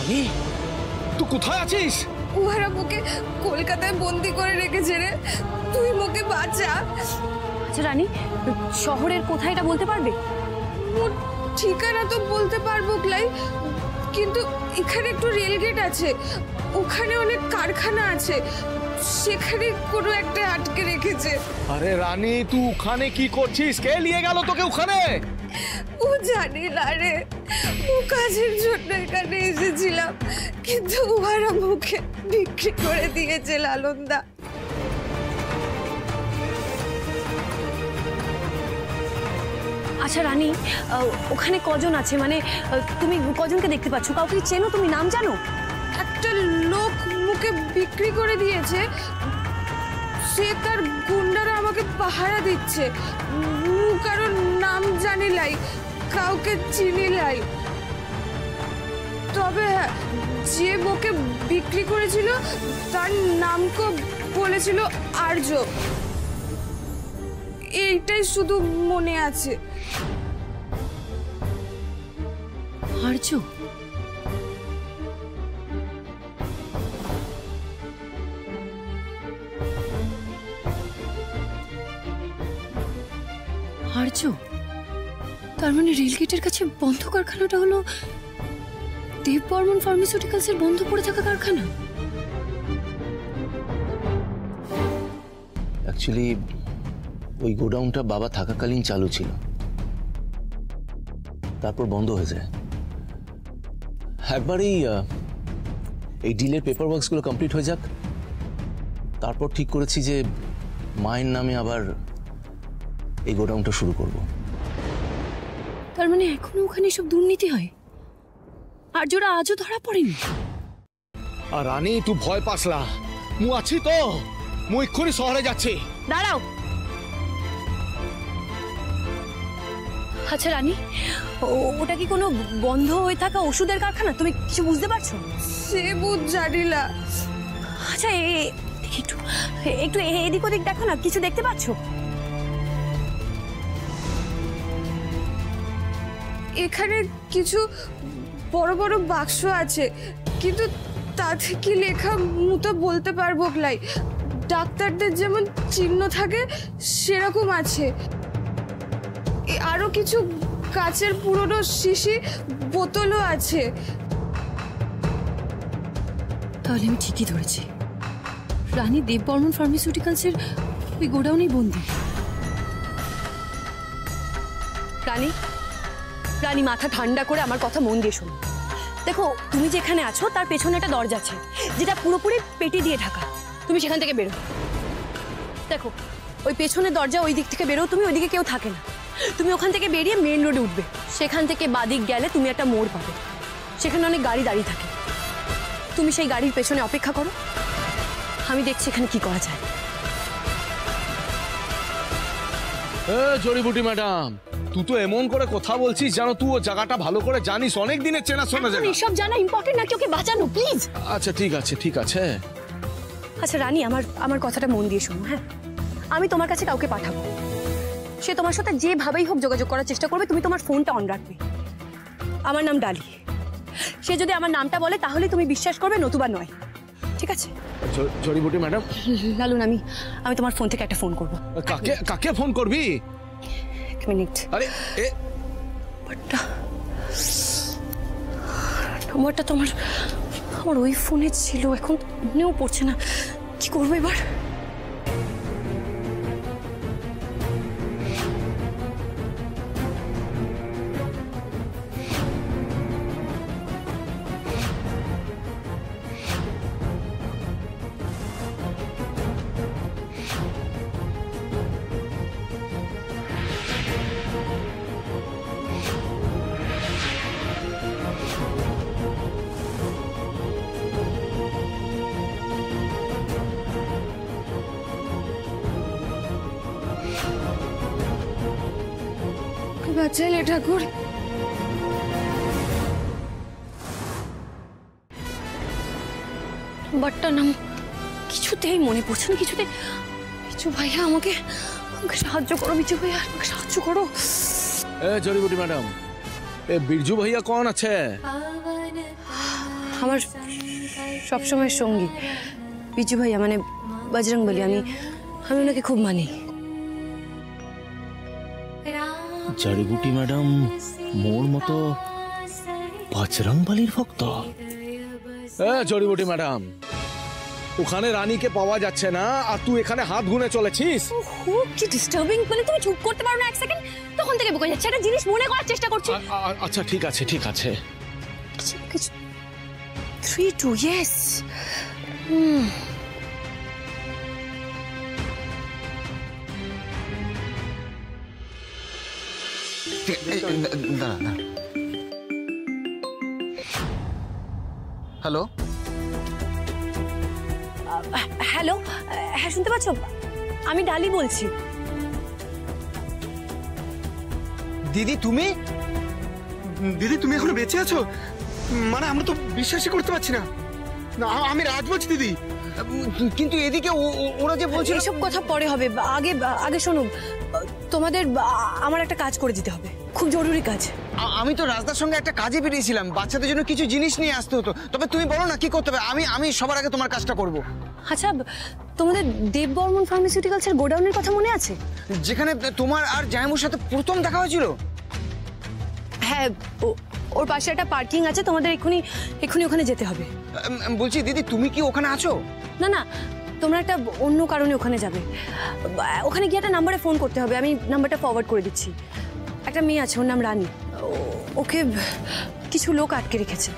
রানী তুই কোথায় আছিস? ওরা মুকে কলকাতায় বন্দি করে রেখেছে রে, তুই মুকে বাঁচা। আচ্ছা রানী, শহরের কোথায় এটা বলতে পারবে? মোর ঠিকানা তো বলতে পারবো ক্লাই, কিন্তু এখানে একটু রেলগেট আছে, ওখানে অনেক কারখানা আছে, সেখানে কোনো একটা আটকে রেখেছে। আরে রানী তুই ওখানে কি করছিস? কে নিয়ে গেল তোকে ওখানে? ও জানি না রে, ও কাজের জন্য এখানে এসেছিলাম, কিন্তু ওরা মুখে বিক্রি করে দিয়েছে লালনদা। আচ্ছা রানী, ওখানে কজন আছে? মানে তুমি কজনকে দেখতে পাচ্ছ? কাউকে চেনো তুমি? নাম জানো? একটা লোক মুখে বিক্রি করে দিয়েছে, সে তার গুন্ডারা আমাকে পাহারা দিচ্ছে। কারণ নাম জানি লাই, কাউকে চিনি লাই। তবে হ্যাঁ, যে মুখে বিক্রি করেছিল তার নামকে বলেছিল আর্য, এইটাই শুধু মনে আছে। আর্য? আর্য? তার মানে রেলগেটের কাছে বন্ধ কারখানাটা হলো দেব বর্মন ফার্মাসিউটিক্যালসের বন্ধ পড়ে থাকা কারখানা। অ্যাকচুয়ালি ওই গোডাউনটা বাবা থাকাকালীন চালু ছিল, তারপর বন্ধ হয়ে যায়। একবারই এই ডিলের পেপার ওয়ার্কসগুলো কমপ্লিট হয়ে যাক, তারপর ঠিক করেছি যে মায়ের নামে আবার এই গোডাউনটা শুরু করব। তার মানে এখনো ওখানে সব দুর্নীতি হয়? আর্যরা আজও ধরা পড়েনি? আর রানী তুই ভয় পাস না, মু আছি তো, মু এক্ষুনি শহরে যাচ্ছি। দাঁড়াও। আচ্ছা রানী, ওটা কি কোনো বন্ধ হয়ে থাকা ওষুধের কারখানা? তুমি কিছু বুঝতে পারছো? সে বুঝ জানিলা। আচ্ছা একটু একটু এদিক ওদিক দেখো না, কিছু দেখতে পাচ্ছো? এখানে কিছু বড় বড় বাক্স আছে, কিন্তু তাতে কি লেখা মুতো বলতে পারবো ক্লাই। ডাক্তারদের যেমন চিহ্ন থাকে সেরকম আছে। আরো কিছু কাচের পুরনো শিশি বোতলও আছে। তাহলে আমি ঠিকই ধরেছি, রানী দেব বর্মন ফার্মাসিউটিক্যালসের ওই গোডাউনেই বন্দি। রানী, রানী মাথা ঠান্ডা করে আমার কথা মন দিয়ে শোনো। দেখো, তুমি যেখানে আছো তার পেছনে একটা দরজা আছে, যেটা পুরোপুরি পেটি দিয়ে ঢাকা। তুমি সেখান থেকে বেরো। দেখো, ওই পেছনের দরজা, ওই দিক থেকে বেরো তুমি, ওইদিকে কেউ থাকে না। তুমি ওখান থেকে বেরিয়ে মেন রোডে উঠবে, সেখান থেকে বাদিক গেলে তুমি একটা মোড় পাবে, সেখানে অনেক গাড়ি দাঁড়িয়ে থাকে। তুমি সেই গাড়ির পেছনে অপেক্ষা করো, আমি দেখছি এখানে কি করা যায়। জড়িবুটি ম্যাডাম, তুই তো এমন করে কথা বলছিস জানো তুই ও জায়গাটা ভালো করে জানিস, অনেক দিনের চেনাশোনা জায়গা। এসব জানা ইম্পর্টেন্ট নাকি? ওকে বাঁচানো প্লিজ। আচ্ছা ঠিক আছে ঠিক আছে। আচ্ছা রানী, আমার কথাটা মন দিয়ে শোনো। হ্যাঁ, আমি তোমার কাছে কাউকে পাঠাবো, সে তোমার সাথে যেভাবেই হোক যোগাযোগ করার চেষ্টা করবে। তুমি তোমার ফোনটা অন রাখবে। আমার নাম ডালি। সে যদি আমার নামটা বলে তাহলে তুমি বিশ্বাস করবে, নতুবা নয়। ঠিক আছে জড়িবুটি ম্যাডাম? লালুন, আমি তোমার ফোন থেকে একটা ফোন করবো। কাকে কাকে ফোন করবি? এক মিনিট। আরে নম্বরটা তোমার আমার ওই ফোনে ছিল, এখন মনেও পড়ছে না। কি করবো এবার? বাঁচালে ঠাকুর। বাট্টার নাম কিছুতেই মনে পড়ছে না, কিছুতেই। বিজু ভাইয়া, আমাকে সাহায্য করো। বিজু ভাইয়া, আমাকে সাহায্য করো। জড়িবুটি ম্যাডাম, এ বিরজু ভাইয়া কোন আছে? আমার সবসময় সঙ্গী বিজু ভাইয়া, মানে বজরংবলী। আমি ওনাকে খুব মানি। জড়িবুটি ম্যাডাম মোর মতো বজরংবলীর ভক্ত? জড়িবুটি ম্যাডাম, ওখানে রানীকে পাওয়া যাচ্ছে না আর তুই এখানে হাত গুনে চলেছিস। কি ডিস্টার্বিং! মানে তুমি চুপ করতে পারো না এক সেকেন্ড? তখন থেকে বকে যাচ্ছে, একটা জিনিস মনে করার চেষ্টা করছি। আচ্ছা ঠিক আছে ঠিক আছে। 3-2, yes. হ্যালো হ্যালো, হ্যাঁ শুনতে পাচ্ছ? আমি ডালি বলছি। দিদি তুমি এখনো বেঁচে আছো? মানে আমরা তো বিশ্বাসই করতে পারছি না। আমি রাজ বলছি দিদি, কিন্তু এদিকে ওরা যে বলছিল। এসব কথা পরে হবে, আগে শোনো। তোমাদের আমার একটা কাজ করে দিতে হবে, খুব জরুরি কাজ। আমি তো রাজদার সঙ্গে একটা কাজে বেরিয়েছিলাম, বাচ্চাদের জন্য কিছু জিনিস নিয়ে আসতে হতো। তবে তুমি বলো না কি করতে হবে, আমি সবার আগে তোমার কাজটা করব। আচ্ছা, তোমাদের দেব বর্মন ফার্মাসিউটিক্যালসের গোডাউনের কথা মনে আছে? যেখানে তোমার আর জায়মুর সাথে প্রথম দেখা হয়েছিল? হ্যাঁ, ওর পাশে একটা পার্কিং আছে, তোমাদের এক্ষুনি ওখানে যেতে হবে। বলছি দিদি, তুমি কি ওখানে আছো? না না, তোমরা একটা অন্য কারণে ওখানে যাবে। ওখানে গিয়ে একটা নাম্বারে ফোন করতে হবে, আমি নাম্বারটা ফরওয়ার্ড করে দিচ্ছি। একটা মেয়ে আছে, ওর নাম রানী। ওকে কিছু লোক আটকে রেখেছে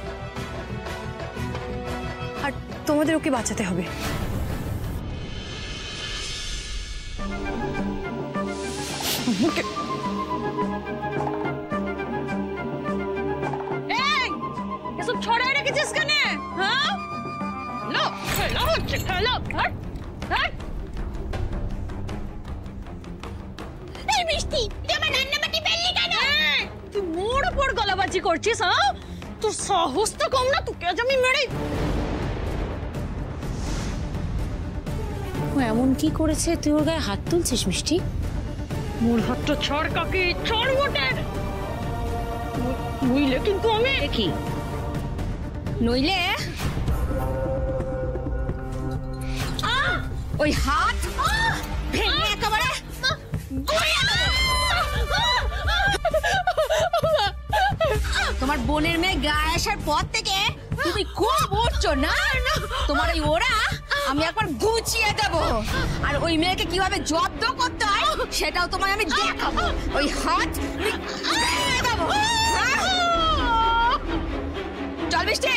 আর তোমাদের ওকে বাঁচাতে হবে। এসব ছড়ায় রেখেছিস কেন? হ্যাঁ, খেলা হচ্ছে, খেলা। এই মিষ্টি, তুই আমার রান্নাবাটি ফেললি কেন? তুই মোর উপর গলাবাজি করছিস? হ্যাঁ, তোর সাহস তো কম না? তোকে আজ আমি মেরে। ও এমন কি করেছে তুই ওর গায়ে হাত তুলছিস মিষ্টি? মোর হাতটা ছাড় কাকি, ছাড় বটে। নইলে কিন্তু আমি দেখি, নইলে ওই হাত ভেঙে একেবারে গুঁড়িয়ে দেবো। তোমার বোনের মেয়ে গায়ে আসার পর থেকে তুমি খুব উঠছো না? তোমার এই ওরা আমি একবার গুছিয়ে দেবো, আর ওই মেয়েকে কিভাবে জব্দ করতে হয় সেটাও তোমায় আমি দেখাবো। ওই হাত ভেঙে দেবো। চল মিষ্টি।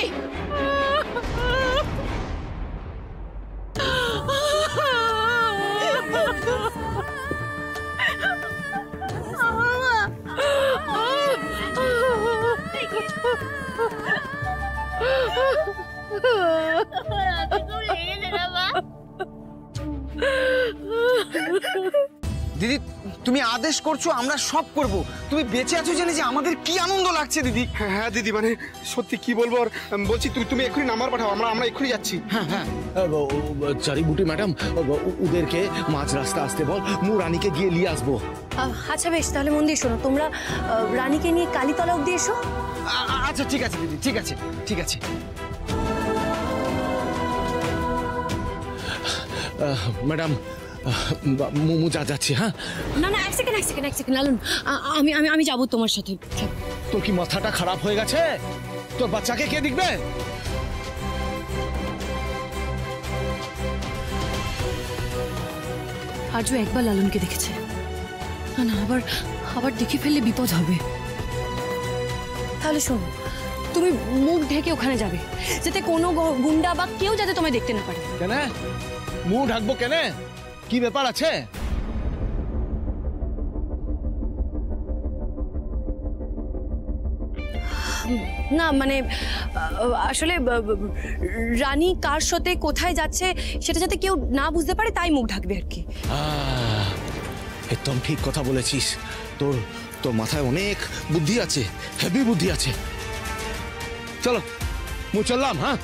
দিদি, তুমি আদেশ করছো, আমরা সব করব। তুমি বেঁচে আছো জেনে যে আমাদের কি আনন্দ লাগছে দিদি। হ্যাঁ দিদি, মানে সত্যি কি বলবো। আর বলছি তুমি এক্ষুনি নাম্বার পাঠাও, আমরা এক্ষুনি যাচ্ছি। হ্যাঁ হ্যাঁ, জড়িবুটি ম্যাডাম, ওদেরকে মাঝ রাস্তা আসতে বল, মু রানীকে গিয়ে নিয়ে আসবো। আচ্ছা বেশ, তাহলে মন দিয়ে শোনো, তোমরা রানীকে নিয়ে কালীতলা অব্দি এসো। আচ্ছা ঠিক আছে দিদি, ঠিক আছে ঠিক আছে। ম্যাডাম, মু যাচ্ছি। হ্যাঁ না না, এক সেকেন্ড লালন, আমি যাবো তোমার সাথে। তোর কি মাথাটা খারাপ হয়ে গেছে? তোর বাচ্চাকে কে দেখবে? আজও একবার লালনকে দেখেছে, না আবার দেখে ফেললে বিপদ হবে। তাহলে শোনো, তুমি মুখ ঢেকে ওখানে যাবে, যাতে কোনো গুন্ডা বা কেউ যাতে তোমায় দেখতে না পারে। কেন মুখ ঢাকবো? কেন, কি ব্যাপার আছে? না মানে আসলে রানী কার সাথে কোথায় যাচ্ছে সেটা যাতে কেউ না বুঝতে পারে, তাই মুখ ঢাকবে আর কি। একদম ঠিক কথা বলেছিস। তোর মাথায় অনেক বুদ্ধি আছে, হেভি বুদ্ধি আছে। চলো মু চললাম। হ্যাঁ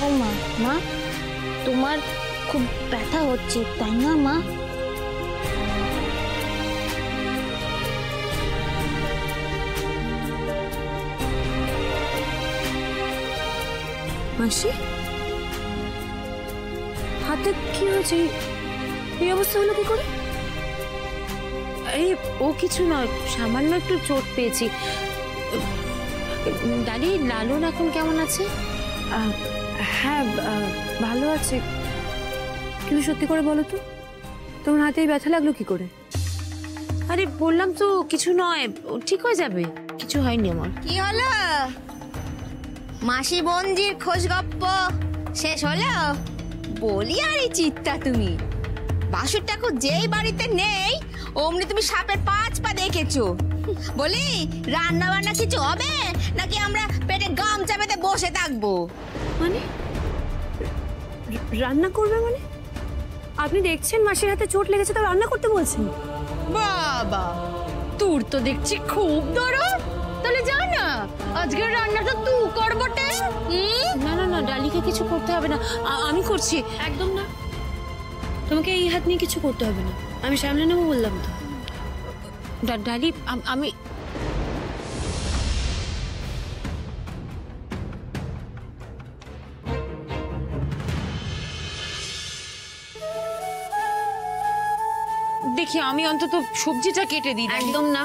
ও মা, মা তোমার খুব ব্যথা হচ্ছে তাই না মা? মাসি, হাতে কি হয়েছে? এই অবস্থা হলো কি করে? এই ও কিছু নয়, সামান্য একটু চোট পেয়েছি। ডালি, লালন এখন কেমন আছে? হ্যাঁ, ভালো আছে। কিন্তু সত্যি করে বলো তো, তোমার হাতে এই ব্যথা লাগলো কি করে? আরে বললাম তো কিছু নয়, ও ঠিক হয়ে যাবে, কিছু হয়নি আমার। কি হলো? মাসি বঞ্জির খোঁজ গপ্প শেষ হলো? বলি আর এই চিত্তা তুমি, বাসুর ঠাকুর যেই বাড়িতে নেই অমনি তুমি সাপের 5 পা দেখেছো। বলি রান্না বান্না কিছু হবে নাকি আমরা পেটে গামছা পেতে বসে থাকবো? মানে রান্না করবে মানে? আপনি দেখছেন মাসির হাতে চোট লেগেছে, তো রান্না করতে বলছেন? বাবা, তোর তো দেখছি খুব দরদ। তাহলে যা না, আজকের রান্নাটা তুই কর বটে। না না না, ডালিকে কিছু করতে হবে না, আমি করছি। একদম না, তোমাকে এই হাত নিয়ে কিছু করতে হবে না, আমি সামলে নেবো বললাম তো। ডালি, আমি দেখি, আমি অন্তত সবজিটা কেটে দিই। একদম না,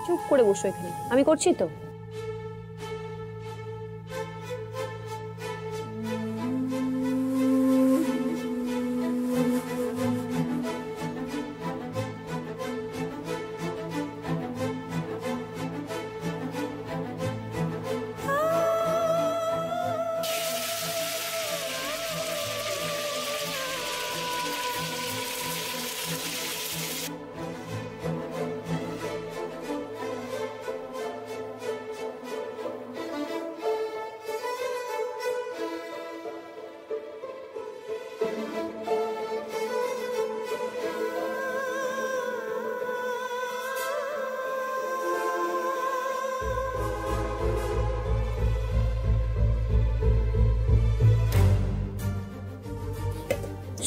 চুপ করে বসো এখানে, আমি করছি তো।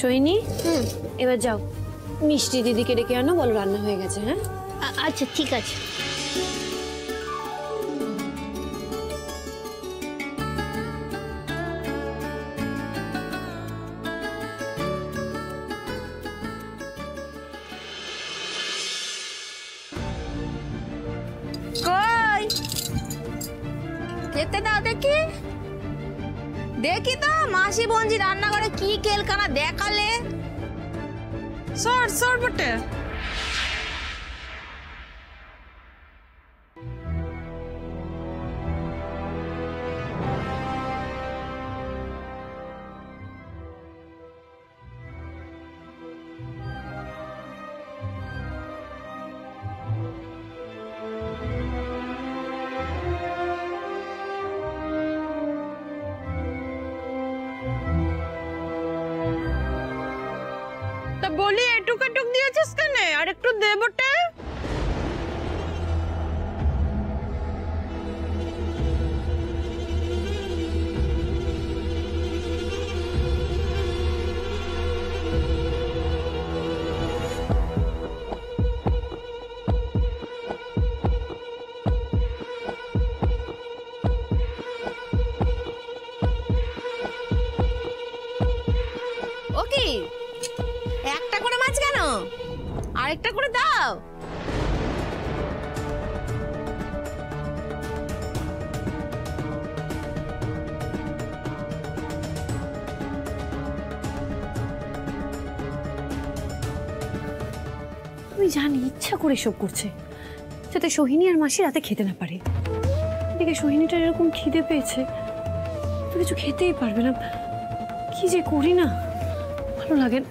সোহিনী, এবার যাও, মিষ্টি দিদিকে ডেকে আনো, বলো রান্না হয়ে গেছে। হ্যাঁ আচ্ছা ঠিক আছে। কই খেতে দাও দেখি। দেখি তো মাসি বঞ্জি রান্নাঘরে কি কেলকানা দেখালে। সর সর বটে। বলি এটুক এটুক দিয়েছিস কেন? আর একটু দে বটে। ওকে, একটা করে মাছ কেন? আরেকটা করে দাও। আমি জানি ইচ্ছা করে সব করছে, যাতে সোহিনী আর মাসি রাতে খেতে না পারে। এদিকে সোহিনীটার এরকম খিদে পেয়েছে, তো কিছু খেতেই পারবে না। কি যে করি না, ভালো লাগে না।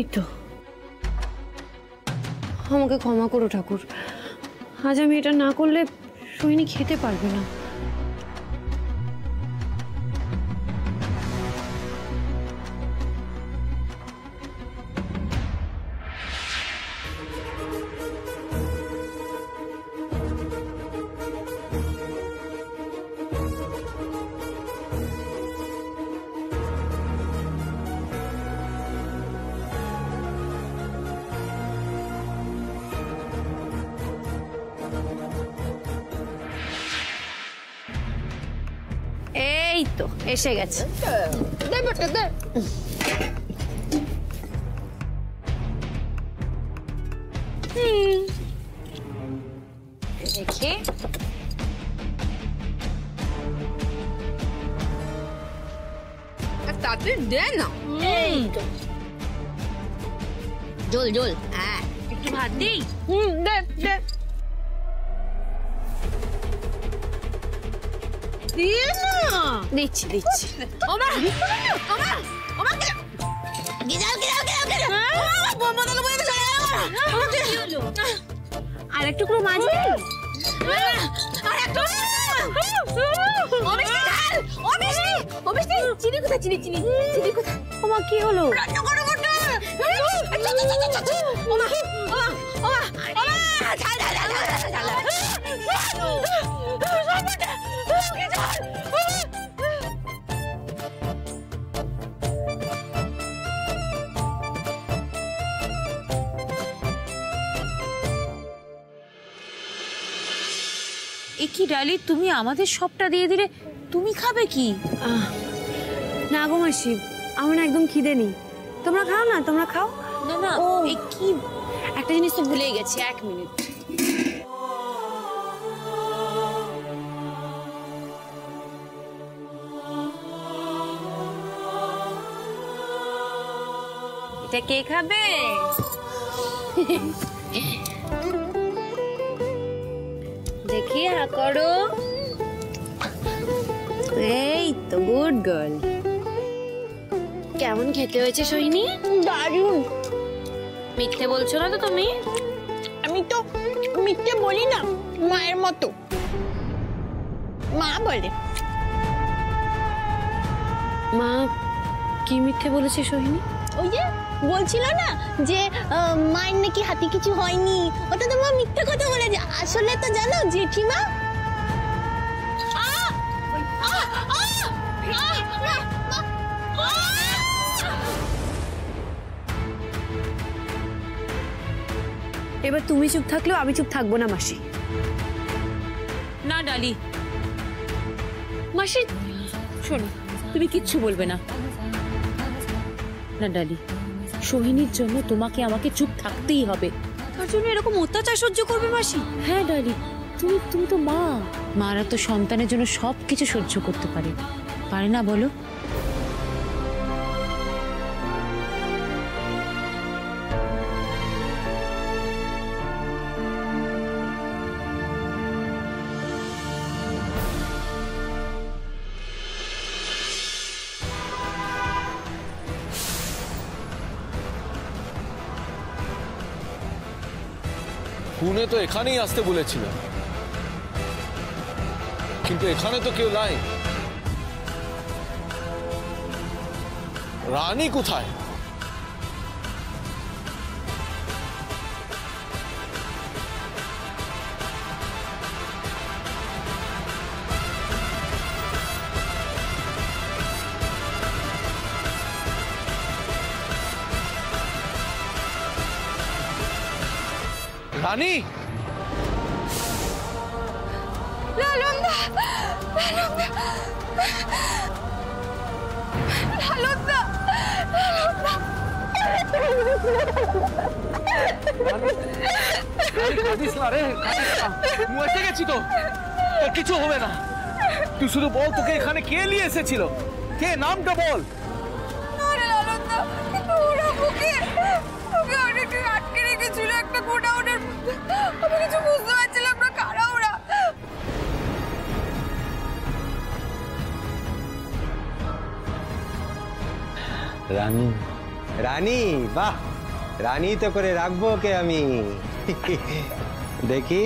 এই তো, আমাকে ক্ষমা করো ঠাকুর, আজ আমি এটা না করলে সোহিনী খেতে পারবে না। এই তো এসে গেছে। দে বেটা দে। দেখি তাড়াতাড়ি দে না। এই তো জল জল। হ্যাঁ একটু ভাত দিই। দে দে। দিয়ে না। দিচ্ছি দিচ্ছি। ওমা ওমা ওমা গিজাল গিজাল গিজাল। বোমা দলে বইতে চলে গেল। আর একটু পুরো মাঝে। আর একটু। ও মিষ্টি ঢাল। ও মিষ্টি। ও মিষ্টি। চিনি কোথায়? চিনি চিনি চিনি কোথায়? ওমা কি হলো? রান্না করো বড়। ওমা ওমা ওমা ওমা ঝাল ঝাল ঝাল ঝাল ঝাল। এ কি ডালি, তুমি আমাদের সবটা দিয়ে দিলে, তুমি খাবে কি? না গো মাসি, আমার না একদম খিদে নেই। তোমরা খাও না, তোমরা খাও। না না, ও এ কি, একটা জিনিস তো ভুলেই গেছি, 1 মিনিট। এটা কে খাবে? দেখি হা করো। এই তো গুড গার্ল। কেমন খেতে হয়েছে সোহিনী? দারুণ। মিথ্যে বলছো না তো তুমি? আমি তো মিথ্যে বলি না, মায়ের মতো। মা বলে। মা কি মিথ্যে বলেছে সোহিনী? ওই যে বলছিল না যে মায়ের নাকি হাতে কিছু হয়নি, ওটা তো মা মিথ্যে কথা বলেছে। আসলে তো জানো জেঠিমা, এবার তুমি চুপ থাকলেও আমি চুপ থাকবো না মাসি। না ডালি, মাসি শোনো, তুমি কিচ্ছু বলবে না। না ডালি, সোহিনীর জন্য তোমাকে আমাকে চুপ থাকতেই হবে। তার জন্য এরকম অত্যাচার সহ্য করবে মাসি? হ্যাঁ ডালি, তুমি তো মা। মারা তো সন্তানের জন্য সবকিছু সহ্য করতে পারে, পারে না বলো? পুনে তো এখানেই আসতে বলেছিল, কিন্তু এখানে তো কেউ নাই। রানী কোথায়? রানী, লালনদা, লালনদা, লালনদা, লালনদা। কাঁদিস না রে, কাঁদিস না। মু এসে গেছি তো, তোর কিছু হবে না। তুই শুধু বল, তোকে এখানে কে নিয়ে এসেছিল? কে, নামটা বল। আরে লালনদা, ওরা ওকে অনেক আটকে রেখেছিল একটা গোডাউনের মধ্যে। আমি কিছু বুঝতে পারছিলাম না কারা ওরা। রানী, রানী, বাহ, রানী তো করে রাখবো ওকে আমি। দেখি,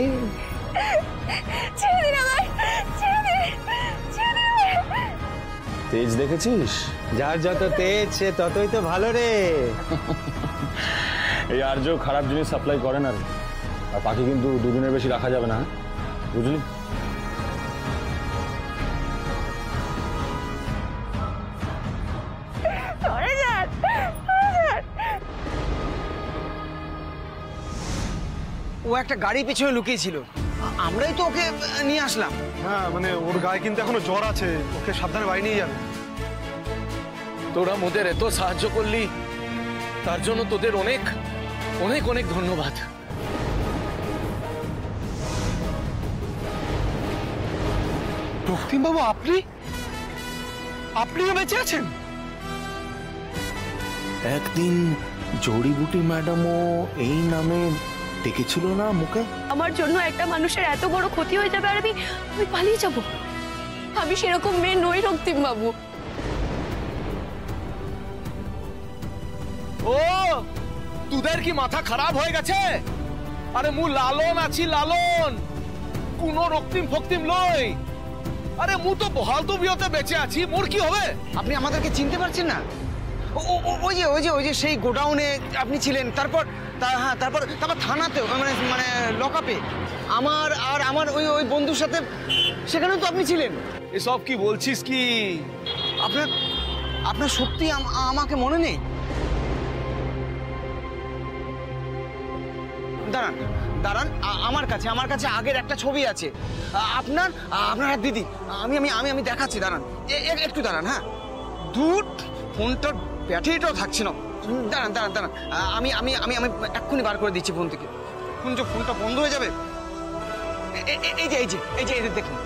ছেড়ে দিন আমায়, ছেড়ে দিন, ছেড়ে দিন। তেজ দেখেছিস? যার যত তেজ সে ততই তো ভালো রে। এই আর্য খারাপ জিনিস সাপ্লাই করে না রে। আর পাখি কিন্তু দুদিনের বেশি রাখা যাবে না, বুঝলি? ও একটা গাড়ি পিছনে লুকিয়েছিল, আমরাই তো ওকে নিয়ে আসলাম। হ্যাঁ মানে ওর গায়ে কিন্তু এখনো জ্বর আছে, ওকে সাবধানে বাড়ি নিয়ে যাবে। তোরা মোদের এত সাহায্য করলি, তার জন্য তোদের অনেক অনেক অনেক ধন্যবাদ। রক্তিম বাবু, আপনিও বেঁচে আছেন? একদিন জড়িবুটি ম্যাডামও এই নামে ডেকেছিল না মুখে? আমার জন্য একটা মানুষের এত বড় ক্ষতি হয়ে যাবে আর আমি পালিয়ে যাব? আমি সেরকম মেয়ে নই রক্তিম বাবু। ও তোদের কি মাথা খারাপ হয়ে গেছে? আরে মু লালন আছি, লালন, কোনো রক্তিম ফক্তিম লই। আরে মু তো বহাল তো বিয়তে বেঁচে আছি, মোর কি হবে? আপনি আমাদেরকে চিনতে পারছেন না? ওই যে সেই গোডাউনে আপনি ছিলেন, তারপর থানাতেও, মানে লকআপে আমার ওই বন্ধুর সাথে সেখানেও তো আপনি ছিলেন। এসব কি বলছিস কি? আপনার সত্যি আমাকে মনে নেই? দাঁড়ান, আমার কাছে আগের একটা ছবি আছে, আপনার আর দিদি। আমি দেখাচ্ছি, দাঁড়ান একটু দাঁড়ান। হ্যাঁ, দুধ ফোনটার ব্যাটারিটাও থাকছে না। দাঁড়ান, আমি এক্ষুনি বার করে দিচ্ছি ফোন থেকে। ফোনটা বন্ধ হয়ে যাবে। এই যে দেখুন।